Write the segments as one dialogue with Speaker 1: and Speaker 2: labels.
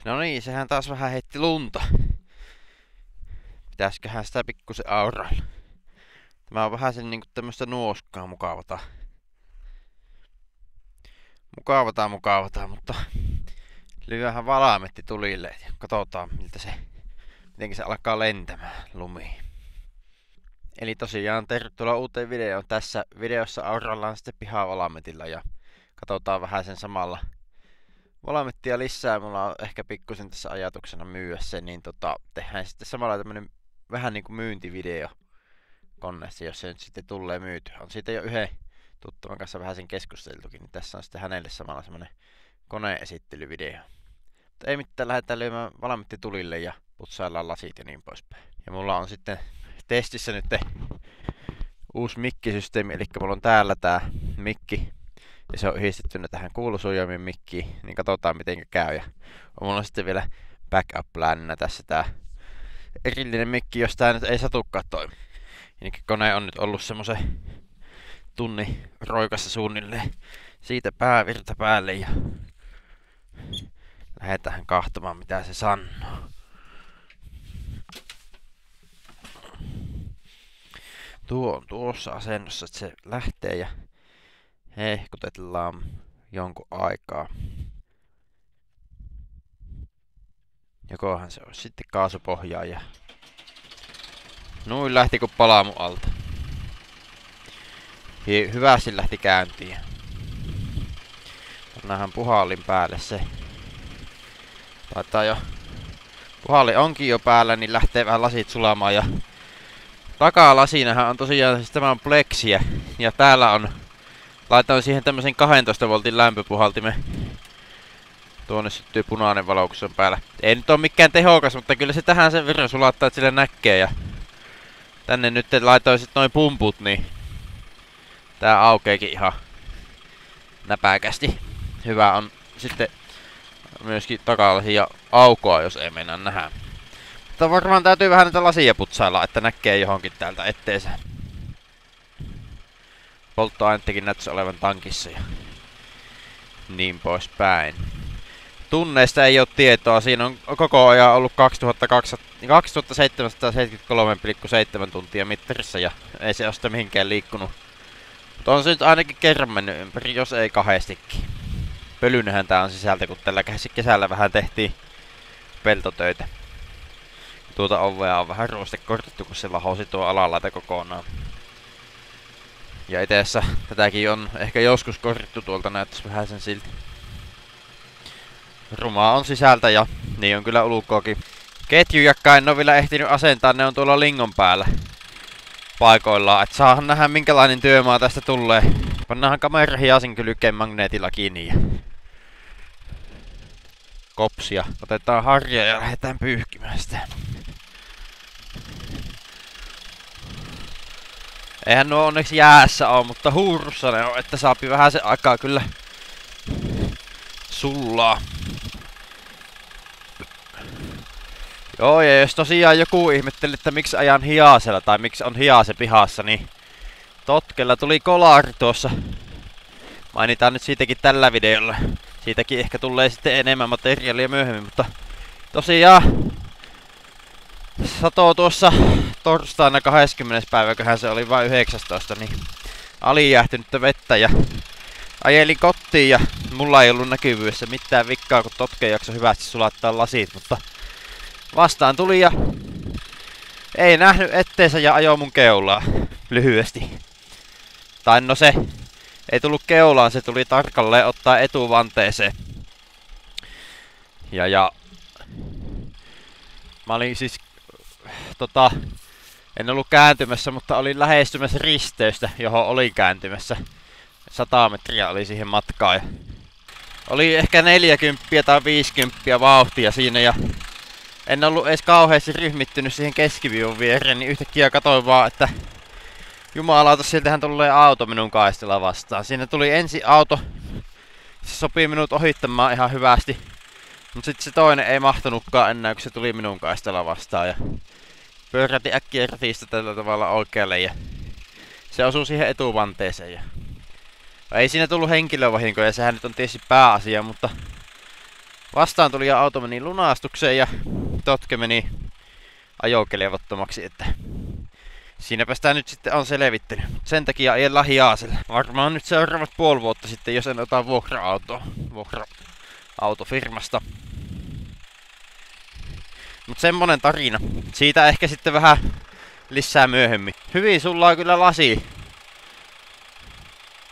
Speaker 1: No niin, sehän taas vähän heitti lunta. Pitäisköhän sitä pikkusen aurailla. Tämä on vähän sen niinku tämmöstä nuoskaa mukavata, mutta lyöhän valaametti tulille ja katsotaan miten se alkaa lentämään lumiin. Eli tosiaan tervetuloa uuteen videoon. Tässä videossa auraillaan sitten pihavalaametilla ja katsotaan vähän sen samalla valaamettia lisää. Mulla on ehkä pikkusen tässä ajatuksena myyä se, niin tehdään sitten samalla tämmönen vähän niinku myyntivideo koneessa, jos se nyt sitten tulee myyty. On siitä jo yhden tuttavan kanssa vähän sen keskusteltukin, niin tässä on sitten hänelle samalla semmonen koneesittelyvideo. Mutta ei mitään, lähdetään lyömään valaametti tulille ja putsaillaan lasit ja niin poispäin. Ja mulla on sitten testissä nyt uusi mikkisysteemi, eli mulla on täällä tää mikki ja se on yhdistettynä tähän kuulusuojaimen mikkiin, niin katsotaan miten käy. Ja mulla on sitten vielä backup-plänänä tässä tää erillinen mikki, jos tää nyt ei satukaan toimi. Eli kone on nyt ollut semmosen tunnin roikassa suunnilleen siitä päävirta päälle ja lähdetään kahtomaan mitä se sanoo. Tuo on tuossa asennossa, että se lähtee ja hehkutellaan jonkun aikaa. Jokohan se olisi sitten kaasupohjaa ja noin lähti kun palaa mun alta. Hyvästi lähti käyntiin. Pannaanhan puhallin päälle se. Taitaa jo. Puhalli onkin jo päällä, niin lähtee vähän lasit sulamaan ja takalasinahan on tosiaan siis tämä on pleksiä ja täällä on laitoin siihen tämmösen 12 voltin lämpöpuhaltimen. Tuonne syttyy punainen valo kun se on päällä. Ei nyt oo mikään tehokas, mutta kyllä se tähän sen verran sulattaa että sille näkee ja tänne nyt laitoin sit noin pumput niin tää aukeekin ihan näpäkästi. Hyvä on sitten myöskin takalasi ja aukoa jos ei meinaa nähdä. Mutta varmaan täytyy vähän näitä lasia putsailla, että näkee johonkin täältä etteensä. Polttoainettakin näyttäisi olevan tankissa ja niin poispäin. Tunneista ei ole tietoa. Siinä on koko ajan ollut 2773,7 tuntia mittarissa ja ei se ole sitä mihinkään liikkunut. Mutta on se nyt ainakin kerran mennyt ympäri, jos ei kahdestikin. Pölynähän tää on sisältä, kun tällä kesällä vähän tehtiin peltotöitä. Tuota ovea on vähän ruostekortittu, kun se lahosi tuo alalaita kokonaan. Ja itessä tätäkin on ehkä joskus korjattu tuolta, näyttäisi vähän sen siltä. Rumaa on sisältä ja niin on kyllä ulkoakin. Ketjujakka en ole vielä ehtinyt asentaa, ne on tuolla lingon päällä paikoillaan. Et saahan nähdä minkälainen työmaa tästä tulee. Pannaanhan kamera hiasenkylkeen magneetilla kiinni ja kopsia. Otetaan harja ja lähdetään pyyhkimään sitä. Eihän nuo onneksi jäässä oo, mutta huurussa ne on, että saapi vähän se aikaa kyllä sullaa. Joo, ja jos tosiaan joku ihmetteli, että miksi ajan hiasella tai miksi on hiase pihassa, niin Totkella tuli kolari tuossa. Mainitaan nyt siitäkin tällä videolla. Siitäkin ehkä tulee sitten enemmän materiaalia myöhemmin, mutta tosiaan satoo tuossa torstaina 20. päiväköhän se oli vain 19, niin alijäähtynyttä vettä ja ajelin kotiin ja mulla ei ollut näkyvyydessä mitään vikkaa, kun Totke jakso hyvästi sulattaa lasit, mutta vastaan tuli ja ei nähnyt etteensä ja ajoi mun keulaa lyhyesti. Tai no se ei tullut keulaan, se tuli tarkalleen ottaa etuvanteeseen. Ja mä olin siis en ollut kääntymässä, mutta olin lähestymässä risteystä, johon olin kääntymässä. 100 metriä oli siihen matkaan. Ja oli ehkä 40 tai 50 vauhtia siinä ja en ollut edes kauheasti ryhmittynyt siihen keskiviivun viereen, niin yhtäkkiä katsoin vaan, että jumalauta, sieltähän tulee auto minun kaistella vastaan. Siinä tuli ensi auto, se sopii minut ohittamaan ihan hyvästi. Mutta sitten se toinen ei mahtunutkaan enää, kun se tuli minun kaistella vastaan. Ja pyörätin äkkiä ratista tällä tavalla oikealle ja se osui siihen etuvanteeseen. Ja ei siinä tullut henkilövahinkoja, sehän nyt on tietysti pääasia, mutta vastaan tuli ja auto meni lunastukseen ja Totke meni ajokelevottomaksi, että siinäpä sitä nyt sitten on selvittänyt. Sen takia ajen lähiaaselle. Varmaan nyt seuraavat puoli vuotta sitten, jos en ota vuokra-autofirmasta. Mut semmonen tarina. Siitä ehkä sitten vähän lisää myöhemmin. Hyvin sulla on kyllä lasi.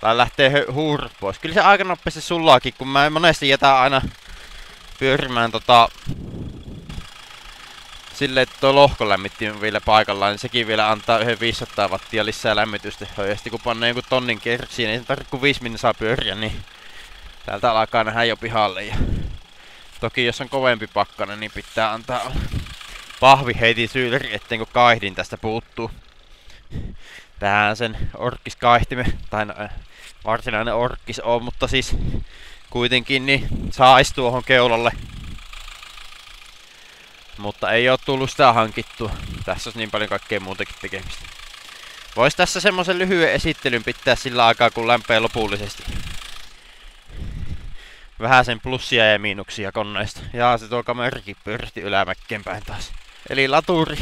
Speaker 1: Tai lähtee huurut pois. Kyllä se aika nopeasti sullaakin, kun mä monesti jätän aina pyörimään silleen, että tuo lohkolämmittin vielä paikallaan, niin sekin vielä antaa yhden 500 wattia lisää lämmitystä. Ja kun pannaan jonkun tonnin kertsiin, niin ei tarvitse kuin 5 min saa pyöriä, niin täältä alkaa nähdä jo pihalle. Ja toki jos on kovempi pakkanen, niin pitää antaa pahvi heitin syyleri, etten kun kaihdin tästä puuttuu. Tähän sen orkkiskaihtimen, tai no, varsinainen orkkis on, mutta siis kuitenkin niin sais tuohon keulalle. Mutta ei oo tullut sitä hankittua. Tässä on niin paljon kaikkea muutakin tekemistä. Vois tässä semmosen lyhyen esittelyn pitää sillä aikaa kun lämpee lopullisesti. Vähän sen plussia ja miinuksia koneesta. Ja se tuo kamerakin pyöritti ylämäkkeen päin taas. Eli laturi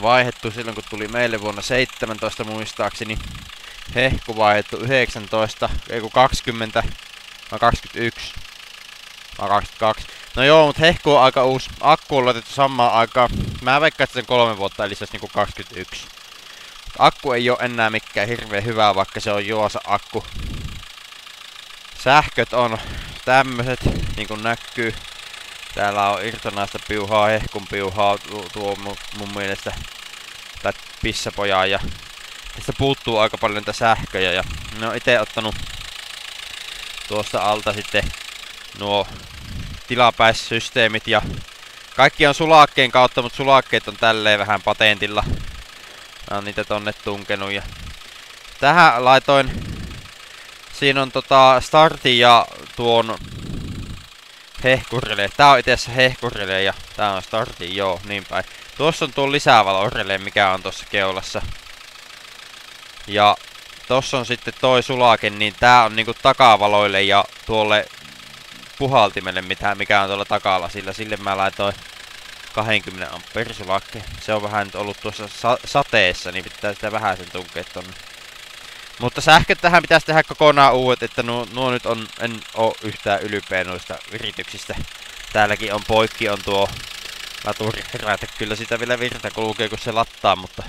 Speaker 1: vaihdettu silloin kun tuli meille vuonna 17 muistaakseni. Hehku vaihdettu 19, ei kun 20, vai 21, vai 22. No joo, mut hehku on aika uusi. Akku on laitettu samaan aikaan. Mä veikkaan, että sen 3 vuotta, eli se olisi niinku 21. Akku ei oo enää mikään hirveän hyvää, vaikka se on juosa akku. Sähköt on tämmöset, niinku näkyy. Täällä on irtonaista piuhaa, hehkun piuhaa, tuo mun mielestä. Tai pissapojaa ja tästä puuttuu aika paljon niitä sähköjä ja ne on ite ottanut tuosta alta sitten nuo tilapäissysteemit ja kaikki on sulakkeen kautta, mutta sulakkeet on tälleen vähän patentilla. Mä oon niitä tonne tunkenut ja tähän laitoin, siinä on startin ja tuon hehkurille. Tää on itse asiassa hehkurille ja tää on startin, joo, niin päin. Tuossa on tuo lisävalorele, mikä on tuossa keulassa. Ja tossa on sitten toi sulake, niin tää on niinku takavaloille ja tuolle puhaltimelle, mikä on tuolla takalla. Sille mä laitoin 20 ampeerisulakkeen. Se on vähän nyt ollut tuossa sateessa, niin pitää sitä vähän sen tunkea tonne. Mutta sähköt tähän pitäisi tehdä kokonaan uudet, että nuo nyt on, en oo yhtään ylpeä noista yrityksistä. Täälläkin on poikki, on tuo laturiheräte. Kyllä sitä vielä virta kulkee, kun se lattaa, mutta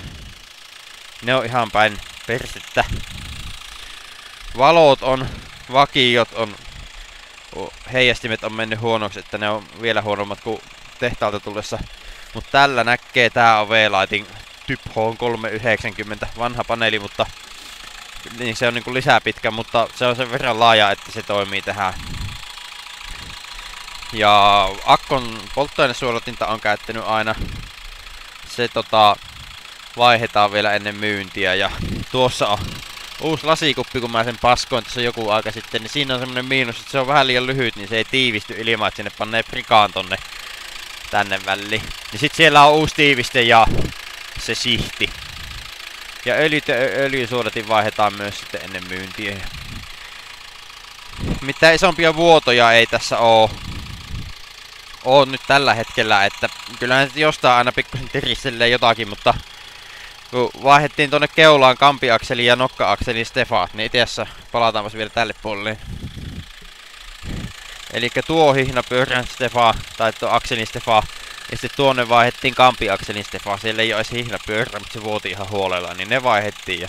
Speaker 1: ne on ihan päin persettä. Valot on, vakiot on, heijastimet on mennyt huonoksi, että ne on vielä huonommat kuin tehtaalta tullessa. Mutta tällä näkee, tää on V-Lightin Typ H390, vanha paneeli, mutta niin se on niinku lisää pitkä, mutta se on sen verran laaja, että se toimii tähän. Ja akkon polttoainesuodatinta on käyttänyt aina. Se vaihdetaan vielä ennen myyntiä ja tuossa on uusi lasikuppi, kun mä sen paskoin tässä joku aika sitten, niin siinä on semmonen miinus, että se on vähän liian lyhyt, niin se ei tiivisty ilman, että sinne pannee prikaan tonne tänne väliin. Niin sit siellä on uusi tiiviste ja se sihti. Ja öljysuodatin vaihdetaan myös sitten ennen myyntiä. Mitään isompia vuotoja ei tässä oo nyt tällä hetkellä, että kyllähän jostain aina pikkusen tiristelee jotakin, mutta kun vaihdettiin tonne keulaan kampiakseli ja nokka-akseli Stefaat, niin itse asiassa palataanpas vielä tälle puolelle. Elikkä tuo hihnapyörän Stefa, tai tuo akselin Stefa, ja sitten tuonne vaihdettiin kampiakselin Stefa. Siellä ei oo edes hihnapyörä, mutta se vuoti ihan huolella, niin ne vaihdettiin. Ja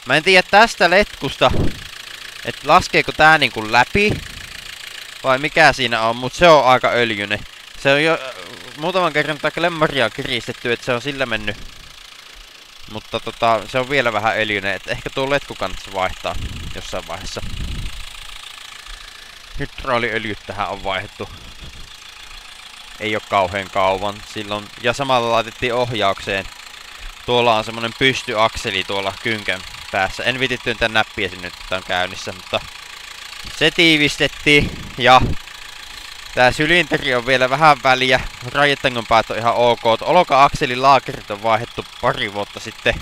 Speaker 1: mä en tiedä tästä letkusta, että laskeeko tää niinku läpi, vai mikä siinä on, mutta se on aika öljyinen. Se on jo muutaman kerran klemmaria kiristetty, että se on sillä mennyt. Mutta se on vielä vähän öljyinen, että ehkä tuo letku kannattaisi vaihtaa jossain vaiheessa. Hydrauliöljyt tähän on vaihdettu. Ei oo kauhean kauan silloin. Ja samalla laitettiin ohjaukseen. Tuolla on semmonen pystyakseli tuolla kynkän päässä. En viitti työntää näppiä sinne, että on käynnissä, mutta se tiivistettiin. Ja tää sylinteri on vielä vähän väliä. Rajetangon päät on ihan ok. Olka-akselin laakerit on vaihdettu pari vuotta sitten.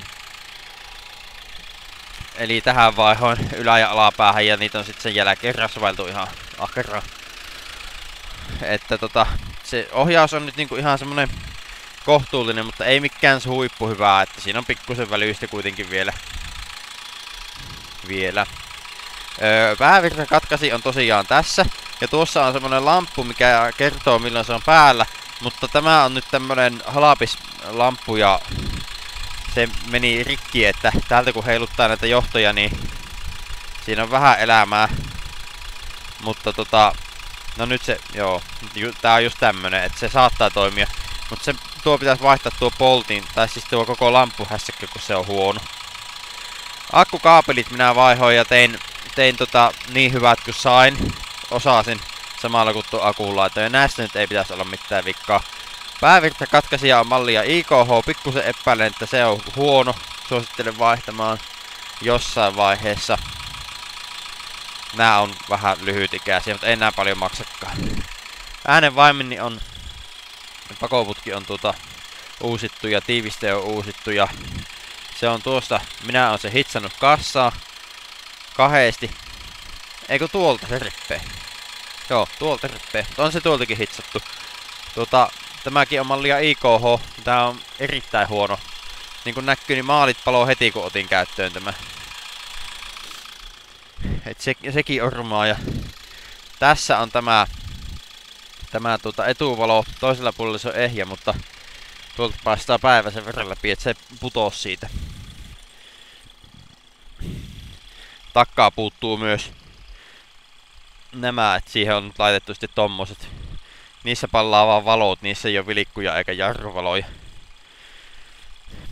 Speaker 1: Eli tähän vaihoin ylä- ja alapäähän ja niitä on sitten sen jälkeen rasvailtu ihan ahkeraan. että se ohjaus on nyt niinku ihan semmonen kohtuullinen, mutta ei mikään se huippu hyvää, että siinä on pikkusen välyistä kuitenkin vielä. Päävirta katkasi on tosiaan tässä, ja tuossa on semmonen lamppu, mikä kertoo milloin se on päällä, mutta tämä on nyt tämmönen halapislamppu ja se meni rikki, että täältä kun heiluttaa näitä johtoja, niin siinä on vähän elämää. Mutta no nyt se, joo, tää on just tämmönen, että se saattaa toimia. Mutta se tuo pitäisi vaihtaa tuo poltin, tai siis tuo koko lamppuhässäkkö, kun se on huono. Akkukaapelit minä vaihoin ja tein niin hyvät kuin sain. Osasin samalla kun tuo akun laitoin. Ja näistä nyt ei pitäisi olla mitään vikkaa. Päävirta katkaisija on mallia IKH. Pikkusen epäilen, että se on huono. Suosittelen vaihtamaan jossain vaiheessa. Nää on vähän lyhytikäisiä, mutta ei nää paljon maksakaan. Äänenvaimeni on... Pakoputki on uusittu ja tiiviste on uusittu ja se on tuosta, minä olen se hitsannut kassaan kahdesti. Eikö tuolta se rippee? Joo, tuolta rippee, mutta on se tuoltakin hitsattu. Tämäkin on mallia IKH, tää on erittäin huono. Niin kuin näkyy, niin maalit paloo heti kun otin käyttöön tämä. Et sekin ormaa ja tässä on tämä etuvalo, toisella puolella se on ehjä, mutta tuolta päästään päivä sen verran läpi, että se putosi siitä. Takkaa puuttuu myös nämä, että siihen on nyt laitettu sitten tommoset. Niissä pallaa vaan valot, niissä ei ole vilikkuja eikä jarruvaloja.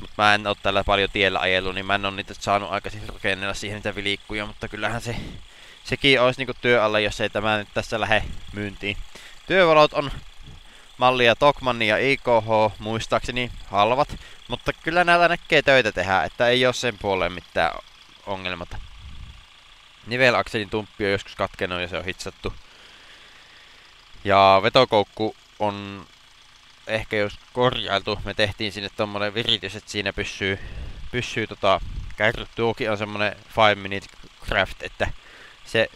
Speaker 1: Mut mä en oo tällä paljon tiellä ajellut, niin mä en oo niitä saanut aikaisin rakennella siihen niitä vilikkuja, mutta kyllähän sekin olisi niinku työ alla, jos ei tämä nyt tässä lähde myyntiin. Työvalot on mallia Tokmann ja IKH, muistaakseni halvat, mutta kyllä näillä näkee töitä tehdä, että ei oo sen puoleen mitään ongelmata. Nivelakselin tumppi on joskus katkenut ja se on hitsattu. Ja vetokoukku on ehkä jos korjailtu, me tehtiin sinne tommonen viritys, että siinä pysyy kärryt. Tuokin on semmonen 5 minute craft, että se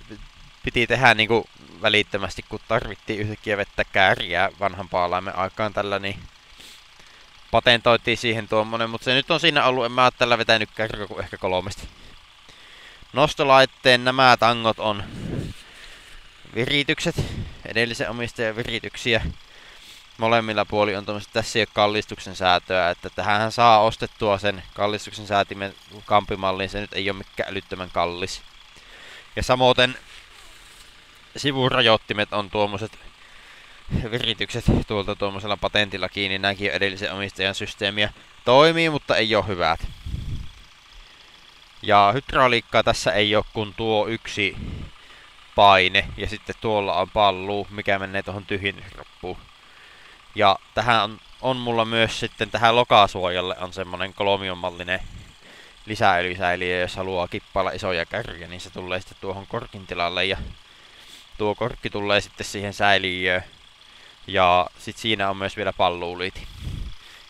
Speaker 1: piti tehdä niinku välittömästi, kun tarvittiin yhtäkkiä vettä kääriä vanhan paalaimen aikaan tällä, niin patentoitiin siihen tuommoinen, mutta se nyt on siinä ollut, en mä oo tällä vetänyt kärryä kuin ehkä 3. Nostolaitteen nämä tangot on viritykset, edellisen omistajan virityksiä. Molemmilla puoli on tommoset, tässä ei ole kallistuksen säätöä, että tähän saa ostettua sen kallistuksen säätimen kampimalliin, se nyt ei ole mikään älyttömän kallis. Ja samoin sivurajoittimet on tuommoiset viritykset tuolta tuommoisella patentilla kiinni. Nämäkin on edellisen omistajan systeemiä. Toimii, mutta ei ole hyvät. Ja hydrauliikkaa tässä ei ole kuin tuo yksi paine. Ja sitten tuolla on pallu, mikä menee tuohon tyhjennysroppuun. Ja tähän on mulla myös sitten tähän lokasuojalle on semmonen kolmionmallinen lisäöljysäiliö, jos haluaa kippailla isoja kärryjä, niin se tulee sitten tuohon korkin tilalle ja tuo korkki tulee sitten siihen säiliöön. Ja sit siinä on myös vielä palluuliiti.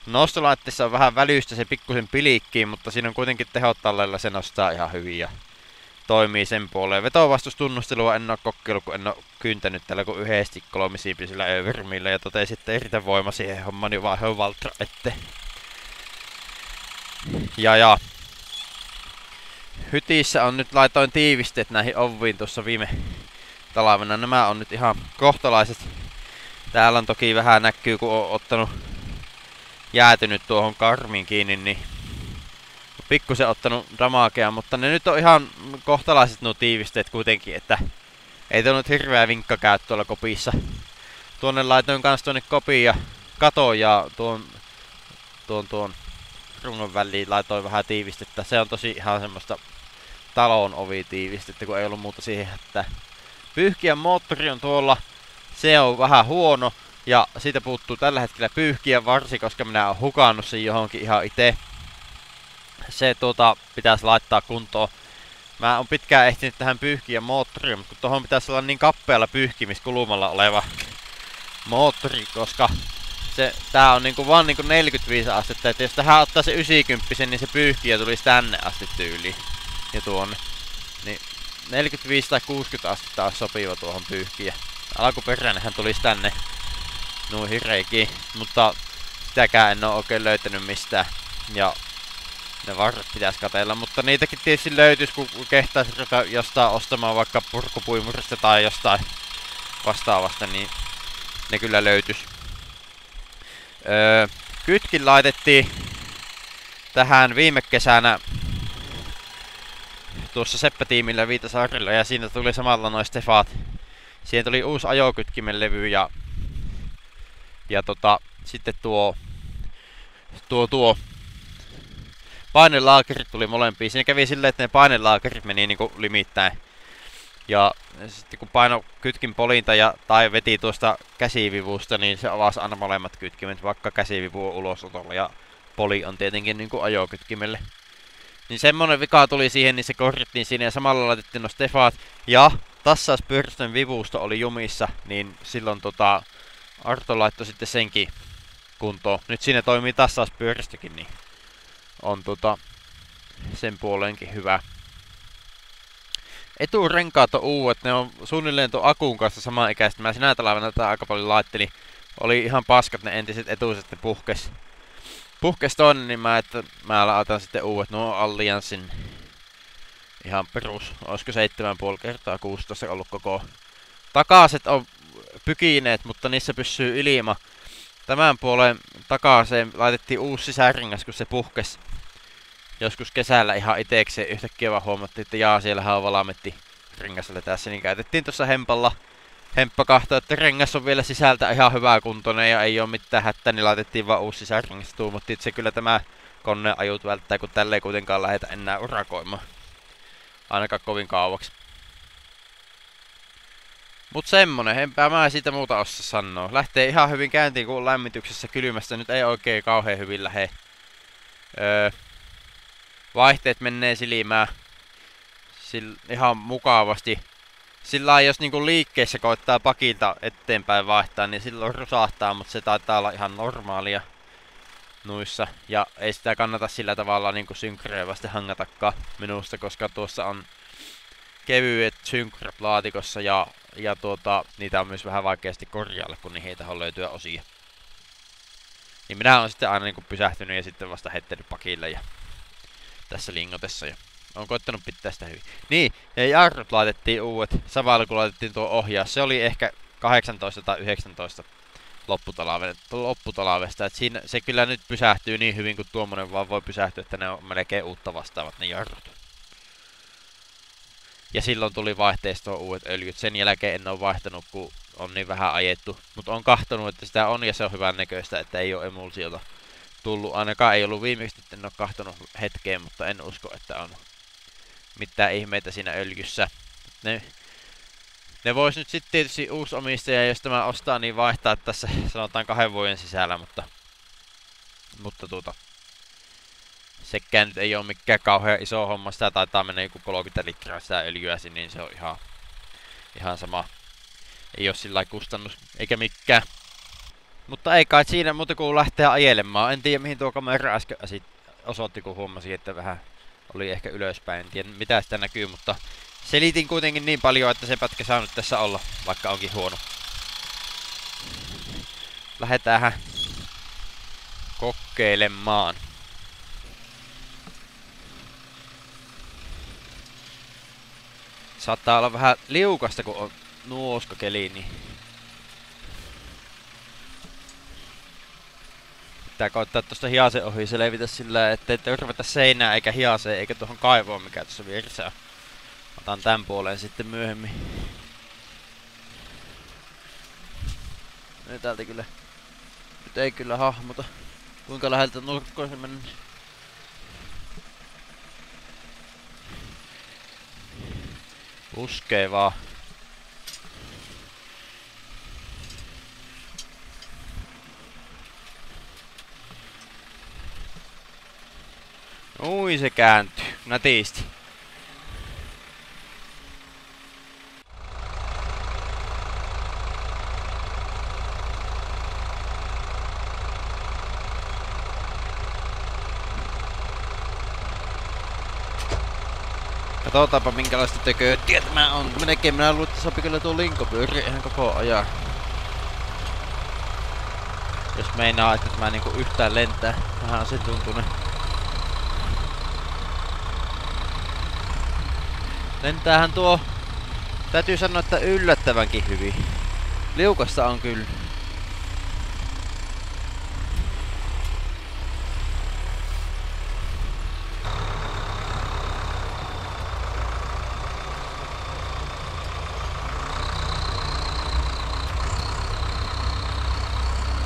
Speaker 1: Nostolaitteessa on vähän välystä se pikkusen pilikkiin, mutta siinä on kuitenkin tehot tallella, se nostaa ihan hyvin ja toimii sen puoleen. Vetovastustunnustelua en oo kokeillut, kun en oo kyntänyt tällä kuin yhdesti 3-siipisillä övermillä ja totesin, että ei riitä voima siihen hommaan, niin vaihoin Valtra ette. Ja hytissä on nyt laitoin tiivisteet näihin oviin tuossa viime talvena. Nämä on nyt ihan kohtalaiset. Täällä on toki vähän näkyy, kun on ottanut jäätynyt tuohon karmiin kiinni, niin pikkusen ottanut damagea, mutta ne nyt on ihan kohtalaiset nuo tiivisteet kuitenkin, että ei tuo nyt hirveä vinkka käy tuolla kopissa. Tuonne laitoin kans tuonne kopiin ja katoon ja tuon rungon väliin laitoin vähän tiivistettä. Se on tosi ihan semmoista talon ovitiivistettä, kun ei ollut muuta siihen, että pyyhkijän moottori on tuolla. Se on vähän huono ja siitä puuttuu tällä hetkellä pyyhkijän varsi, koska minä oon hukannut sen johonkin ihan itse. Se pitäisi laittaa kuntoon. Mä oon pitkään ehtinyt tähän pyyhkijän moottoriin, mutta kun tohon pitäisi olla niin kappealla pyyhkimiskulmalla oleva moottori, koska tää on vaan 45 astetta, että jos tähän ottaa se 90, niin se pyyhkijä tulisi tänne asti tyyliin ja tuonne. Niin 45 tai 60 astetta olisi sopiva tuohon pyyhkijä. Alkuperäinenhän tulisi tänne noihin reikiin, mutta sitäkään en oo oikein löytänyt mistään. Ja ne varret pitäis katella, mutta niitäkin tietysti löytyis, kun kehtais ruveta jostain ostamaan vaikka purkupuimurista tai jostain vastaavasta, niin ne kyllä löytys. Kytkin laitettiin tähän viime kesänä tuossa Seppä-tiimillä Viitasaarilla ja siinä tuli samalla noin Stefat. Siihen tuli uusi ajokytkimen levy ja sitten tuo painelaakerit tuli molempiin. Siinä kävi silleen, että ne painelaakerit meni niinku limittäin. Ja sitten kun paino kytkin polinta tai veti tuosta käsivivusta, niin se avasi aina molemmat kytkimet, vaikka käsivivu on ulosotolla ja poli on tietenkin niinku ajokytkimelle. Niin semmonen vika tuli siihen, niin se korjattiin siinä ja samalla laitettiin no Stefat. Ja tassauspyöristön vivusto oli jumissa, niin silloin Arto laittoi sitten senkin kuntoon. Nyt siinä toimii tassauspyöristökin, niin on sen puoleenkin hyvä. Eturenkaat on uudet, ne on suunnilleen tuon akun kanssa samanikäiset. Mä sinä talvena tätä aika paljon laittelin. Oli ihan paskat ne entiset etuiset, ne puhkes tonne, niin mä laitan sitten uudet. Nuo Allianssin ihan perus. Olisiko 7,5 kertaa 16 ollut koko. Takaiset on pykineet, mutta niissä pysyy ilma. Tämän puolen takaaseen laitettiin uusi sisärengas, kun se puhkes. Joskus kesällä ihan itekseen yhtäkkiä vaan huomattiin, että siellähän on valaametti rengaselle tässä, niin käytettiin tuossa hempalla. Hemppa kahtoi, että rengas on vielä sisältä ihan hyvää kuntoinen ja ei oo mitään hätää, niin laitettiin vaan uusi sisärengas. Tuumottiin, että se kyllä tämä koneen ajut välttää, kun tälle ei kuitenkaan lähdetä enää urakoimaan. Ainakaan kovin kauaksi. Mut semmonen, enpä mä siitä muuta osaa sanoa. Lähtee ihan hyvin käyntiin, kun lämmityksessä kylmästä nyt ei oikein kauhean hyvin lähe. Vaihteet menee silmään ihan mukavasti. Sillä jos niinku liikkeessä koittaa pakilta eteenpäin vaihtaa, niin silloin rusahtaa, mutta se taitaa olla ihan normaalia nuissa. Ja ei sitä kannata sillä tavalla niinku synkreevästi hangatakaan minusta, koska tuossa on kevyet synkrät laatikossa ja niitä on myös vähän vaikeasti korjailla, kun niihin ei taho löytyä osia. Niin minä olen sitten aina niinku pysähtynyt ja sitten vasta heittänyt pakille ja tässä lingotessa ja on koittanut pitää sitä hyvin. Niin, ja jarrut laitettiin uudet, samalla kun laitettiin tuo ohjaus. Se oli ehkä 18 tai 19 lopputalvesta. Et siinä, se kyllä nyt pysähtyy niin hyvin kuin tuommoinen vaan voi pysähtyä, että ne on melkein uutta vastaavat ne jarrut. Ja silloin tuli vaihteistoon uudet öljyt. Sen jälkeen en ole vaihtanut, kun on niin vähän ajettu. Mutta on kahtonut, että sitä on ja se on hyvän näköistä, että ei ole emulsiota tullut. Ainakaan ei ollut viimeksi, että en ole kahtonut hetkeen, mutta en usko, että on mitään ihmeitä siinä öljyssä. Ne vois nyt sitten tietysti uusi omistaja, jos tämä ostaa, niin vaihtaa tässä sanotaan 2 vuoden sisällä, mutta sekään nyt ei ole mikään kauhean iso homma. Sitä taitaa mennä joku 30 litraa sitä öljyä, niin se on ihan sama. Ei ole sillä kustannus eikä mikään. Mutta ei kai siinä muuta kuin lähteä ajelemaan. En tiedä mihin tuo kamera äsken osoitti, kun huomasin, että vähän oli ehkä ylöspäin. En tiedä mitä sitä näkyy, mutta selitin kuitenkin niin paljon, että se pätkä saa nyt tässä olla, vaikka onkin huono. Lähdetäänhän kokeilemaan. Saattaa olla vähän liukasta, kun on nuoskokeli, niin pitää koittaa tuosta hiasen ohi selvitä sillä, ettei törmätä seinää eikä hiaseen eikä tuohon kaivoon, mikä tuossa vieressä on. Otan tän puoleen sitten myöhemmin. Täältä kyllä nyt ei kyllä hahmota, kuinka läheltä nurkkoon se mennä. Puskee vaan. Ui, se kääntyy nätisti. Katsotaanpa minkälaista tökööttiä tämä on. Melkein minä luulen, että sopi kyllä tuo linkopyöri ihan koko ajan. Jos meinaa, että tämä niinku yhtään lentää. Vähän on sen tuntunen. Lentäähän tuo, täytyy sanoa, että yllättävänkin hyvin. Liukasta on kyllä.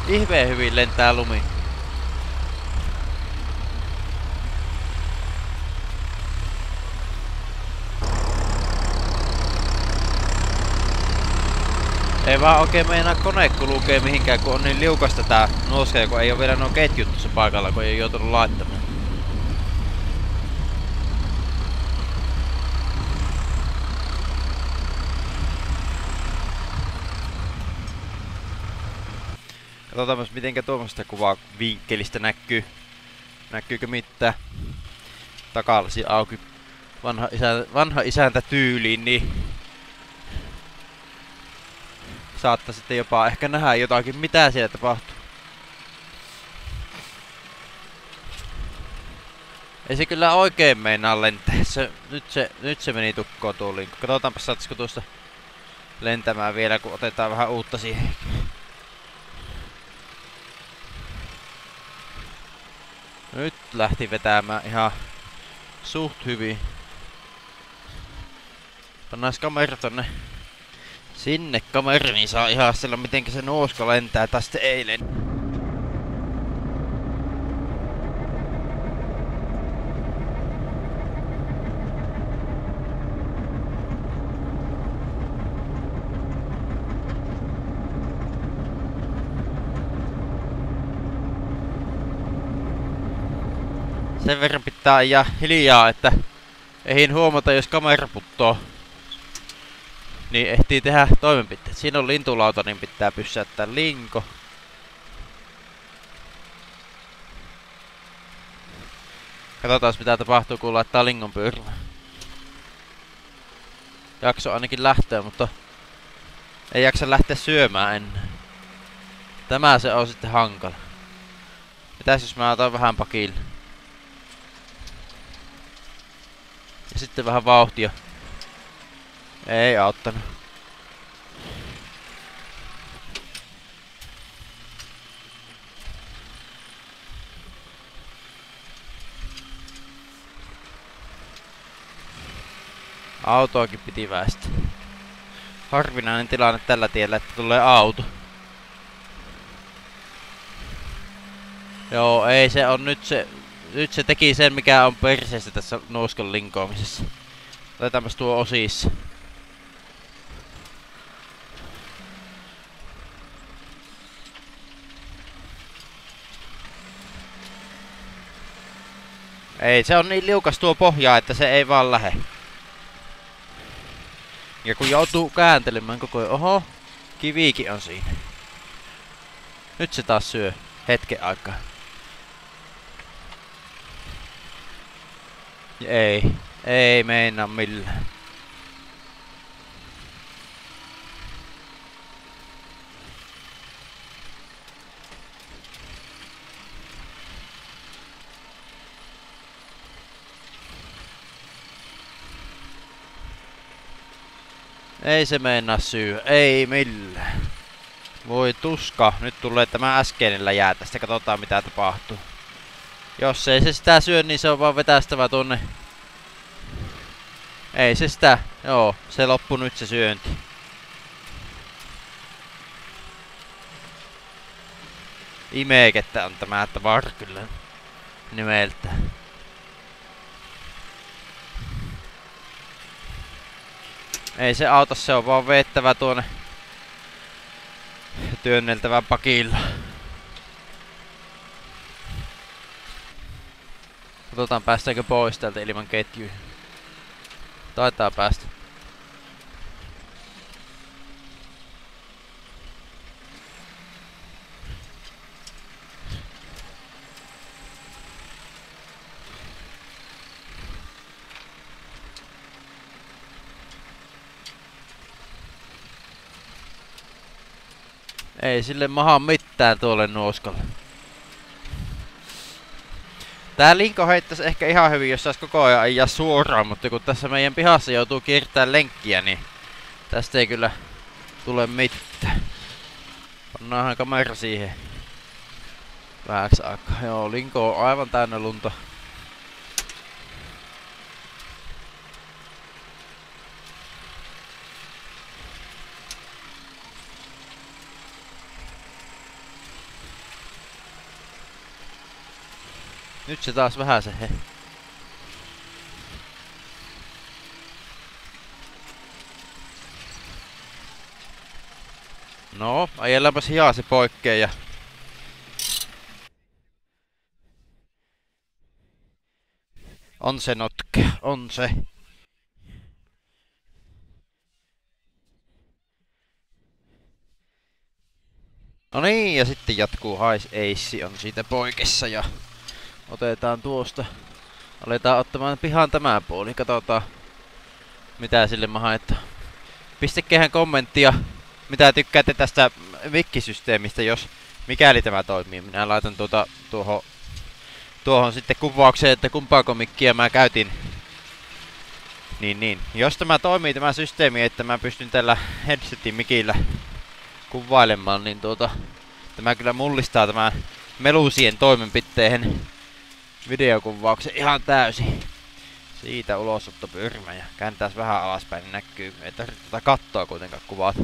Speaker 1: Ihmeen hyvin lentää lumi. Ei vaan oikein meinaa kone kulkee mihinkään, kun on niin liukasta tää nuoska, kun ei oo vielä nuo ketjut tuossa paikalla, kun ei oo joutunut laittamaan. Katsotaan mitenkä tuommoista kuvaa vinkkelistä näkyy. Näkyykö mitään? Takalasi auki vanha isäntä tyyliin, niin saattaa sitten jopa ehkä nähdä jotakin, mitä siellä tapahtuu. Ei se kyllä oikein meinaa lentää. Nyt se meni tukkoon tuo linkku. Katsotaanpa saataisiko tuosta lentämään vielä, kun otetaan vähän uutta siihen. Nyt lähti vetämään ihan suht hyvin. Pannaan kamera tonne sinne kamera, niin saa ihastella mitenkä se nuoska lentää tästä eilen. Sen verran pitää ajaa hiljaa, että eihin huomata, jos kamera puttoo. Niin ehtii tehdä toimenpiteet. Siinä on lintulauta, niin pitää pysäyttää linko. Katsotaan mitä tapahtuu, kun laittaa lingon pyörimään. Jakso ainakin lähtee, mutta ei jaksa lähteä syömään ennen. Tämä se on sitten hankala. Mitäs jos mä otan vähän pakille? Ja sitten vähän vauhtia. Ei auttanut. Autoakin piti väistää. Harvinainen tilanne tällä tiellä, että tulee auto. Joo, ei se on nyt se teki sen mikä on perseestä tässä nuoskan linkoamisessa. Otetaanpas tuo osissa. Ei, se on niin liukas tuo pohja, että se ei vaan lähe. Ja kun joutuu kääntelemään koko ajan, oho, kivikin on siinä. Nyt se taas syö hetken aikaa. Ja ei meinaa millään. Ei se meinaa syö, ei millään. Voi tuska, nyt tulee tämä äskeinen läjää tästä, katsotaan mitä tapahtuu. Jos ei se sitä syö, niin se on vaan vetästävä tonne. Ei se sitä, joo, se loppu nyt se syönti. Imekettä on tämä, että Varkylä nimeltä. Ei se auta, se on vaan veettävä tuonne työnneltävä pakilla. Katsotaan päästäänkö pois täältä ilman ketjuja. Taitaa päästä. Ei sille maha mitään tuolle nuoskalle. Tää linko heittäisi ehkä ihan hyvin, jos sais koko ajan ajaa suoraan, mutta kun tässä meidän pihassa joutuu kiertämään lenkkiä, niin tästä ei kyllä tule mitään. Pannaanhan kamera siihen vähäksi aikaa. Joo, linko on aivan täynnä lunta. Nyt se taas vähän se he. No, ajellaanpas hiaa se poikkeen ja... On se notkea, on se. No niin, ja sitten jatkuu Hais Ace on siitä poikessa ja... Otetaan tuosta. Aletaan ottamaan pihan tämä puoli. Katsotaan mitä sille maha, että... Pistäkäähän kommenttia, mitä tykkäätte tästä mikkisysteemistä, jos mikäli tämä toimii. Minä laitan tuohon sitten kuvaukseen, että kumpaako mikkiä mä käytin. Niin. Jos tämä toimii tämä systeemi, että mä pystyn tällä headsetin mikillä kuvailemaan, niin tämä kyllä mullistaa tämän melusien toimenpiteen videokuvauksen ihan täysin. Siitä ulosottopyrmä ja kääntääs vähän alaspäin, niin näkyy. Ei tarvitse tätä kattoa kuitenkaan kuvat.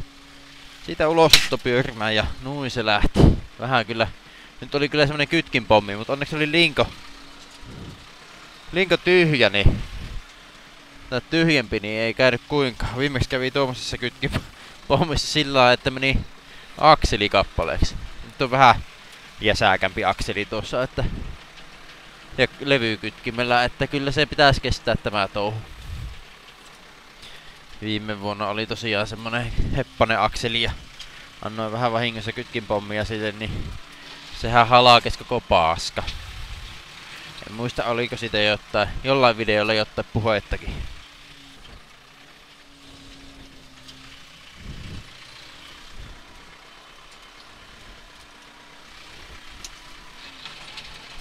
Speaker 1: Siitä ulosottopyrmä ja nuin se lähti. Vähän kyllä. Nyt oli kyllä semmonen kytkinpommi, mutta onneksi oli linko tyhjä, niin... Tai tyhjempi, niin ei käynyt kuinkaan. Viimeksi kävi tuommoisessa kytkinpommissa sillä lailla, että meni akseli kappaleeksi. Nyt on vähän jäsääkämpi akseli tuossa, että... Ja levykytkimellä, että kyllä se pitäisi kestää tämä touhu. Viime vuonna oli tosiaan semmonen heppanen akseli ja annoin vähän vahingossa kytkinpommia sille, niin sehän halakes koko paska. En muista oliko siitä jollain videolla jotain puhettakin.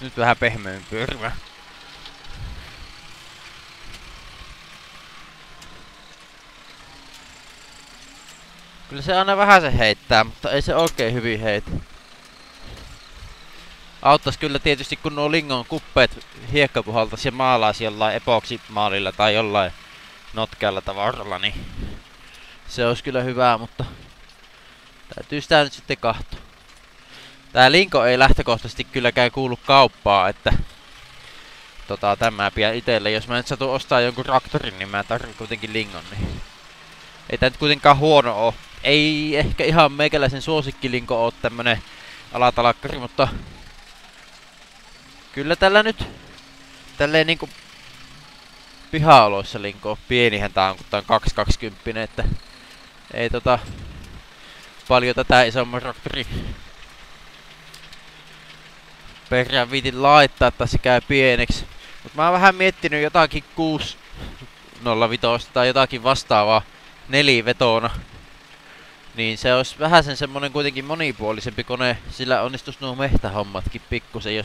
Speaker 1: Nyt vähän pehmeyn pyörmä. Kyllä se aina vähän se heittää, mutta ei se oikein hyvin heitä. Auttais kyllä tietysti kun nuo lingon kuppeet hiekkapuhaltais ja maalaisi jollain epoksimaalilla tai jollain notkealla tavaralla, niin se olisi kyllä hyvää, mutta täytyy sitä nyt sitten katsoa. Tää linko ei lähtökohtaisesti kylläkään kuulu kauppaan, että tämä pian itelle. Jos mä nyt satun ostaa jonkun traktorin, niin mä tarvitsen kuitenkin lingon, niin ei tää nyt kuitenkaan huono oo. Ei ehkä ihan meikäläisen suosikkilinko oo tämmönen alatalakkari, mutta kyllä tällä nyt tälleen niinku piha-oloissa linko on. Pienihän tää on, kun tää on 220, että ei paljon tätä isomman traktori perään viitin laittaa, että se käy pieneksi. Mut mä oon vähän miettinyt jotakin 605 tai jotakin vastaavaa nelivetona. Niin se olisi vähän semmonen kuitenkin monipuolisempi kone, sillä onnistus nuo mehtähommatkin pikkusen,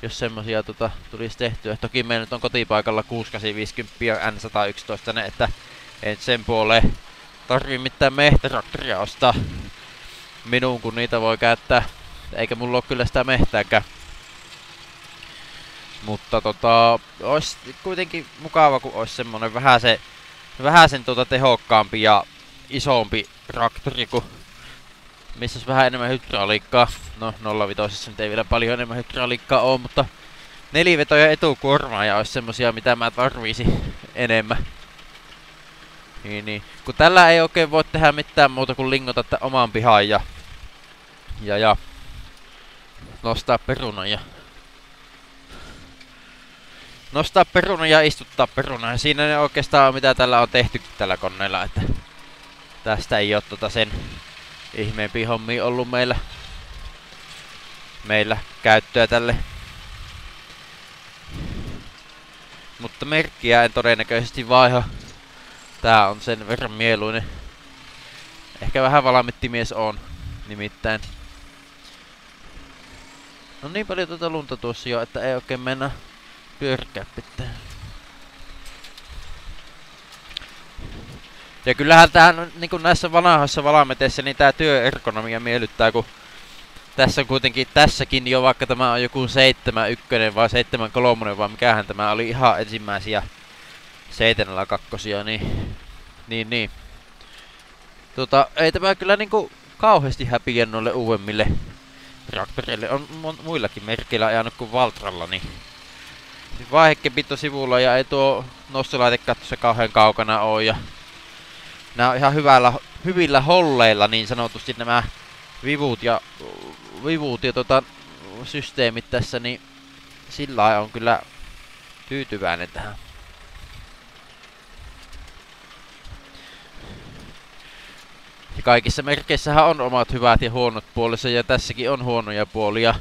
Speaker 1: jos semmosia tulisi tehtyä. Toki meillä nyt on kotipaikalla 6850 ja N111, että ei sen puoleen tarvii mitään mehtäroktoria ostaa minuun, kun niitä voi käyttää. Eikä mulla oo kyllä sitä mehtääkään. Mutta ois kuitenkin mukava, kun ois semmonen vähäsen tehokkaampi ja isompi traktori, missä olisi vähän enemmän hydrauliikkaa. No 05 nyt ei vielä paljon enemmän hydrauliikkaa oo, mutta nelivetoja etukuormaaja olisi semmosia, mitä mä tarviisin enemmän. Niin. Kun tällä ei oikein voi tehdä mitään muuta kuin lingota oman pihan ja nostaa perunan ja istuttaa perunan. Ja siinä ne oikeastaan on mitä tällä on tehty tällä koneella, että tästä ei oo sen ihmeempiä hommia ollut meillä käyttöä tälle. Mutta merkkiä en todennäköisesti vaiha. Tää on sen verran mieluinen. Ehkä vähän valamittimies on. Nimittäin. No niin paljon tuota lunta tuossa jo, että ei oikein mennä pyörkää pitää. Ja kyllähän tähän niin kuin näissä vanhoissa valameteissä niin tää työergonomia miellyttää, kun tässä kuitenkin tässäkin jo, vaikka tämä on joku 7.1 vai 7.3 vai mikähän tämä oli ihan ensimmäisiä 7.2, niin. Ei tämä kyllä niinku kauheasti häpiä noille uudemmille traktoreille. On muillakin merkeillä ajanut kuin Valtralla, niin vaihekepit on sivulla ja ei tuo nostolaitekattossa kauhean kaukana oo. Ja nää on ihan hyvillä holleilla niin sanotusti nämä vivut ja systeemit tässä, niin sillä on kyllä tyytyväinen tähän. Ja kaikissa merkeissähän on omat hyvät ja huonot puolensa, ja tässäkin on huonoja puolia.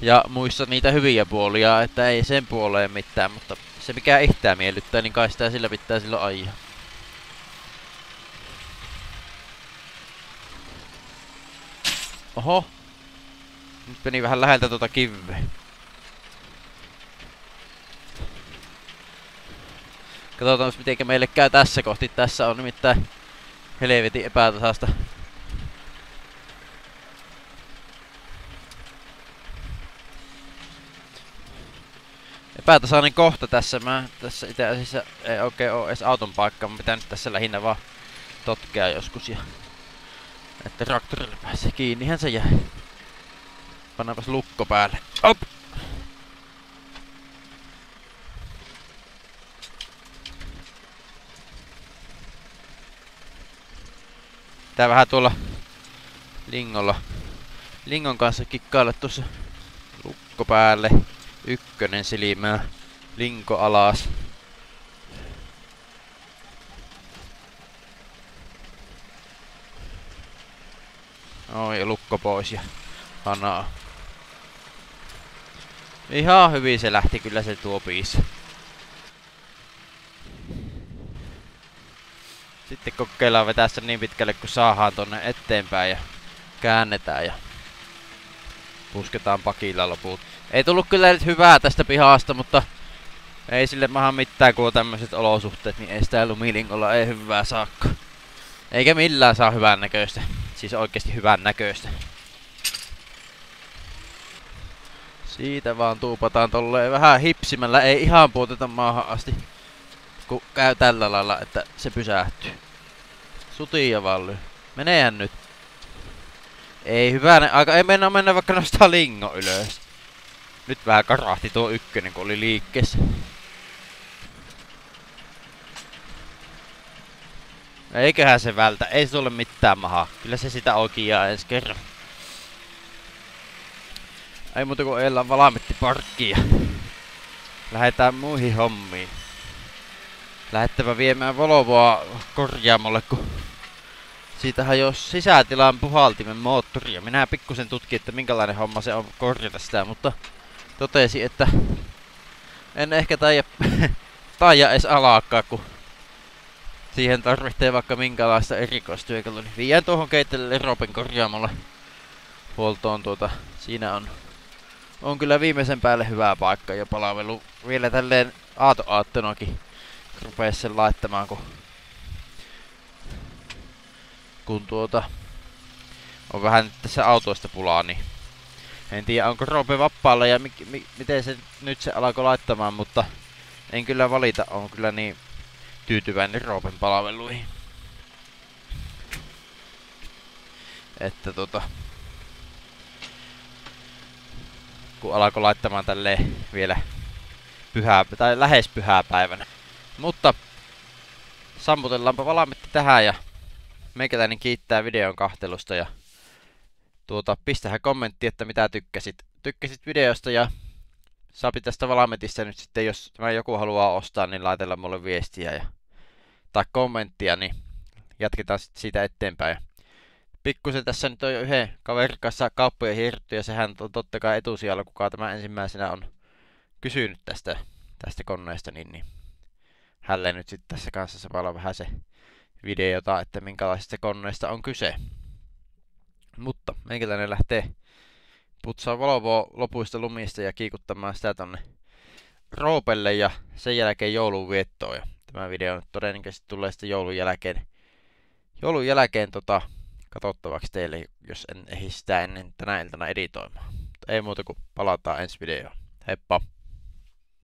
Speaker 1: Ja muissa niitä hyviä puolia, että ei sen puoleen mitään, mutta se mikä itseä miellyttää, niin kai sitä sillä pitää silloin ajaa. Oho. Nyt meni vähän läheltä tuota kiveä. Katsotaan miten meille käy tässä kohti. Tässä on nimittäin helvetin epätasasta. Epätasainen kohta tässä. Tässä itse asiassa ei oikein oo edes auton paikka. Mä pitää nyt tässä lähinnä vaan totkea joskus ja että traktorille pääsee kiinnihän se jää. Pannaanpas lukko päälle. Op! Tää vähän tuolla Lingon kanssa kikkailla tuossa lukko päälle. 1 silmää. Linko alas. Oi, ja lukko pois ja hanaa. Ihan hyvin se lähti kyllä se tuo biisi. Sitten kokeillaan vetää sitä niin pitkälle kun saadaan tonne eteenpäin ja käännetään ja pusketaan pakilla loput. Ei tullut kyllä nyt hyvää tästä pihasta, mutta ei sille maha mitään kun on tämmöiset olosuhteet, niin ei sitä lumilingolla ei hyvää saakka. Eikä millään saa hyvän näköistä. Siis oikeesti hyvän näköistä. Siitä vaan tuupataan tolleen vähän hipsimällä, ei ihan puoteta maahan asti. Kun käy tällä lailla, että se pysähtyy. Sutia vally. Menehän nyt. Ei hyvänen aika, ei mennä vaikka nostaa lingo ylös. Nyt vähän karahti tuo 1, kun oli liikkeessä. Eiköhän se vältä, ei se ole mitään mahaa. Kyllä se sitä oikeaa ensi kerran. Ei muuta kuin eellään valmetti parkkiin ja lähdetään muihin hommiin. Lähettävä viemään Volvoa korjaamolle, kun siitähän jos sisätilan puhaltimen moottoria. Minä pikkusen tutkin, että minkälainen homma se on korjata sitä, mutta totesin, että en ehkä taija edes alaakaan, kun siihen tarvitsee vaikka minkälaista erikoistyökalua. Niin viiän tuohon Keitelle Roopen korjaamolle huoltoon siinä on kyllä viimeisen päälle hyvä paikka ja palvelu vielä tälleen aatonkin rupees sen laittamaan, kun on vähän tässä autoista pulaa, niin en tiedä onko Roope vapaalla ja miten se nyt se alkoi laittamaan, mutta en kyllä valita, on kyllä niin tyytyväinen Roopen palveluihin. Että kun alkoi laittamaan tälleen vielä lähes pyhäpäivänä. Mutta sammutellaanpa valmiitti tähän ja meikäläinen kiittää videon kahtelusta ja pistähän kommentti, että mitä tykkäsit videosta ja saapi tästä valmetista nyt sitten, jos tämä joku haluaa ostaa, niin laitella mulle viestiä tai kommenttia, niin jatketaan sitten siitä eteenpäin. Pikkusen tässä nyt on jo yhden kaverin kanssa kauppoja hiirretty ja sehän on totta kai etusijalla, kuka tämä ensimmäisenä on kysynyt tästä koneesta, niin hänelle nyt sitten tässä kanssa samalla vähän se videota, että minkälaisesta koneesta on kyse. Mutta meikäläinen lähtee putsaa Volvoa lopuista lumista ja kiikuttamaan sitä tonne Roopelle ja sen jälkeen joulun viettoon. Ja tämä video todennäköisesti tulee sitten joulun jälkeen katsottavaksi teille, jos en ehdi sitä ennen tänä iltana editoimaan. Mutta ei muuta kuin palataan ensi videoon. Heippa!